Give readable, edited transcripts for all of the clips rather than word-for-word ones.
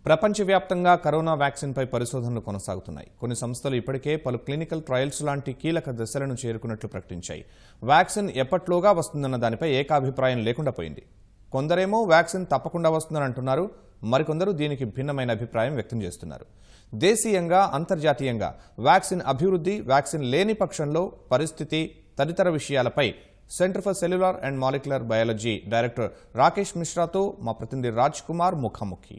ప్రపంచవ్యాప్తంగా కరోనా వ్యాక్సిన్పై పరిశోధనలు కొనసాగుతున్నాయి. కొన్ని సంస్థలు ఇప్పటికే పలు క్లినికల్ ట్రయల్స్ లాంటి కీలక దశలను చేరుకున్నట్లు ప్రకటించాయి. వ్యాక్సిన్ ఎప్పట్లోగా వస్తుందన్న దానిపై ఏకాభిప్రాయం లేకుండా పోయింది. కొందరేమో వ్యాక్సిన్ తప్పకుండా వస్తుందని అంటున్నారు, మరికొందరు దీనికి భిన్నమైన అభిప్రాయం వ్యక్తం చేస్తున్నారు. దేశీయంగా, అంతర్జాతీయంగా వ్యాక్సిన్ అభివృద్ధి, వ్యాక్సిన్ లేని పక్షంలో పరిస్థితి తదితర విషయాలపై center for cellular and molecular biology director Rakesh మిశ్రాతో మా ప్రతినిధి రాజ్ కుమార్ ముఖాముఖి.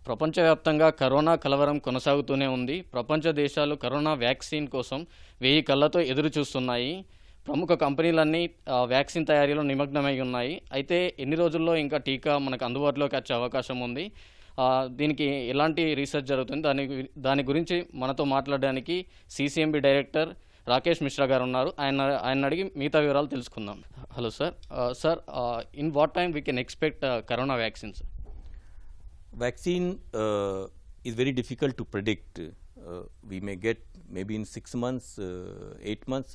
ప్రపంచవ్యాప్తంగా కరోనా కలవరం కొనసాగుతూనే ఉంది. ప్రపంచ దేశాలు కరోనా వ్యాక్సిన్ కోసం 1000 కళ్ళతో ఎదురు చూస్తున్నాయి. ప్రముఖ కంపెనీలన్నీ వ్యాక్సిన్ తయారీలో నిమగ్నమై ఉన్నాయి. అయితే ఎన్ని రోజుల్లో ఇంకా టీకా మనకు అందుబాటులోకి వచ్చే అవకాశం ఉంది? దీనికి ఎలాంటి రీసెర్చ్ జరుగుతుంది? దాని గురించి మనతో మాట్లాడడానికి CCMB డైరెక్టర్ రాకేష్ మిశ్రా గారు ఉన్నారు. ఆయన అడిగి మిగతా వివరాలు తెలుసుకుందాం. Hello sir. Sir, in what time we can expect corona vaccines? Vaccine is very difficult to predict. We may get maybe in 6 months, 8 months,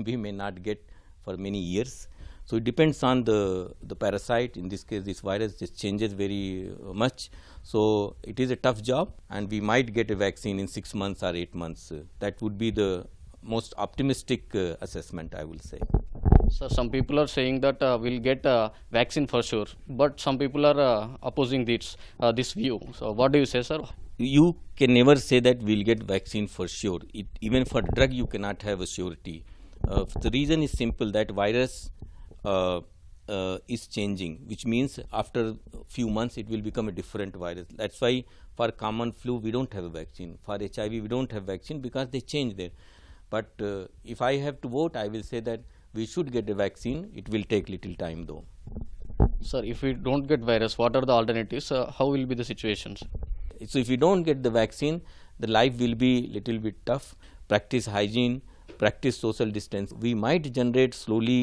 we may not get for many years. So it depends on the parasite. In this case, this virus just changes very much. So it is a tough job, and we might get a vaccine in 6 months or 8 months. That would be the most optimistic assessment, I will say. So some people are saying that we'll get vaccine for sure, but some people are opposing this view. So what do you say, sir? You can never say that we'll get vaccine for sure. Even for drug, you cannot have a surety. The reason is simple, that virus is changing, which means after a few months it will become a different virus. That's why for common flu we don't have a vaccine. For HIV we don't have vaccine because they change there. But if I have to vote, I will say that we should get a vaccine. It will take little time though. Sir, if we don't get virus, what are the alternatives? How will be the situations? So if we don't get the vaccine, the life will be little bit tough. Practice hygiene, practice social distance. We might generate slowly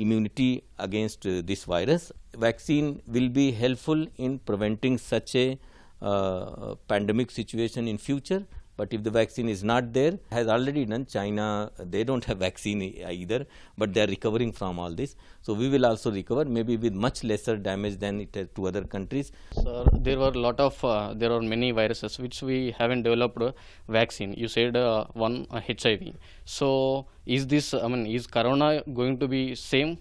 immunity against this virus. Vaccine will be helpful in preventing such a pandemic situation in future. But if the vaccine is not there, has already done. China, they don't have vaccine either, but they are recovering from all this. So we will also recover, maybe with much lesser damage than it has to other countries. Sir, there are many viruses which we haven't developed vaccine. You said one HIV. So is corona going to be same?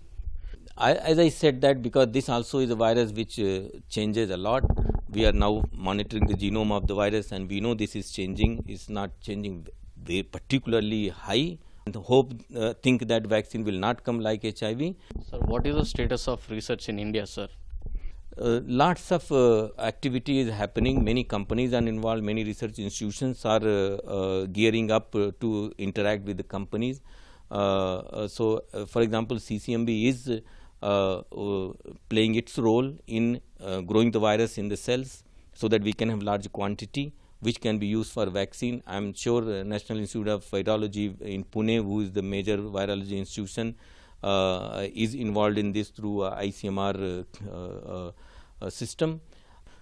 As I said that, because this also is a virus which changes a lot. We are now monitoring the genome of the virus, and we know this is changing. It's not changing very particularly high. And think that vaccine will not come like HIV. Sir, what is the status of research in India, sir? Lots of activity is happening. Many companies are involved. Many research institutions are gearing up to interact with the companies. For example, CCMB is playing its role in growing the virus in the cells so that we can have large quantity which can be used for vaccine. I am sure National Institute of Virology in Pune, who is the major virology institution, is involved in this through ICMR system.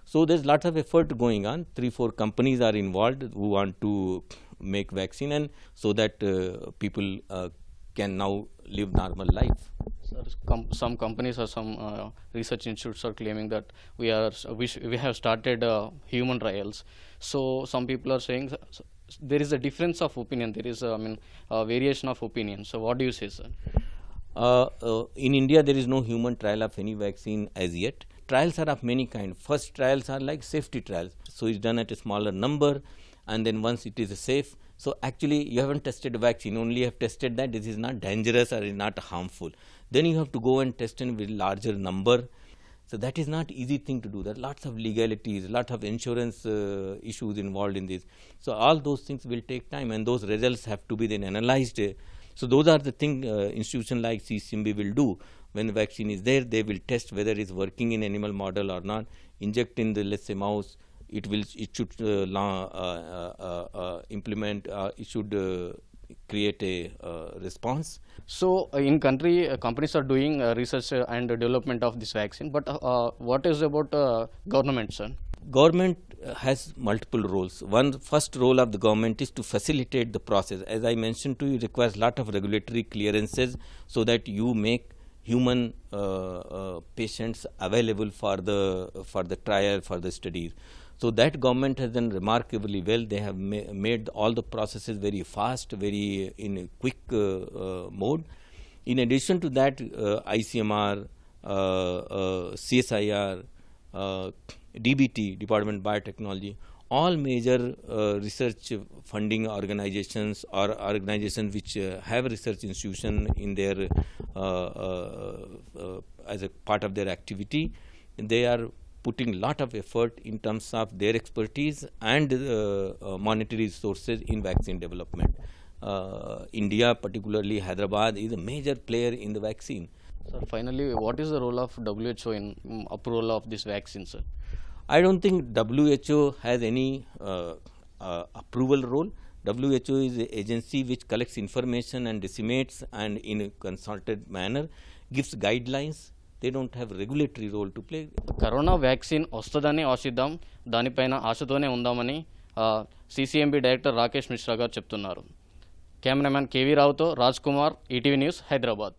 So there's lots of effort going on. 3-4 companies are involved who want to make vaccine, and so that people can now live normal life. Sir, some companies or some research institutes are claiming that we have started human trials. So some people are saying there is a difference of opinion. There is a variation of opinion. So what do you say, sir? In India, there is no human trial of any vaccine as yet. Trials are of many kinds. First trials are like safety trials. So it's done at a smaller number, and then once it is safe. So actually you haven't tested a vaccine, only have tested that this is not dangerous or is not harmful. Then you have to go and test in with larger number. So that is not easy thing to do. There are lots of legalities, lot of insurance issues involved in this. So all those things will take time, and those results have to be then analyzed. So those are the things institution like CCMB will do. When the vaccine is there, they will test whether it is working in animal model or not, inject in the, let's say, mouse. It should implement, it should create a response. So in country, companies are doing research and development of this vaccine, but what is about government, sir? Government has multiple roles. First role of the government is to facilitate the process. As I mentioned to you, it requires lot of regulatory clearances so that you make human patients available for the trial, for the studies. So that government has done remarkably well. They have made all the processes very fast, very in a quick mode. In addition to that, ICMR, CSIR, DBT, Department of Biotechnology, all major research funding organizations or organizations which have research institution in their as a part of their activity, they are putting lot of effort in terms of their expertise and monetary resources in vaccine development. India, particularly Hyderabad, is a major player in the vaccine. Sir, finally, what is the role of WHO in approval of this vaccine, sir? I don't think WHO has any approval role. WHO is an agency which collects information and disseminates, and in a consulted manner gives guidelines. They don't have regulatory role to play. Corona vaccine వస్తుందని ఆశిద్దాం, దానిపైన ఆశతోనే ఉందామని CCMB director Rakesh Mishra గారు చెప్తున్నారు. Cameraman KV రావుతో Raj Kumar, ETV news, Hyderabad.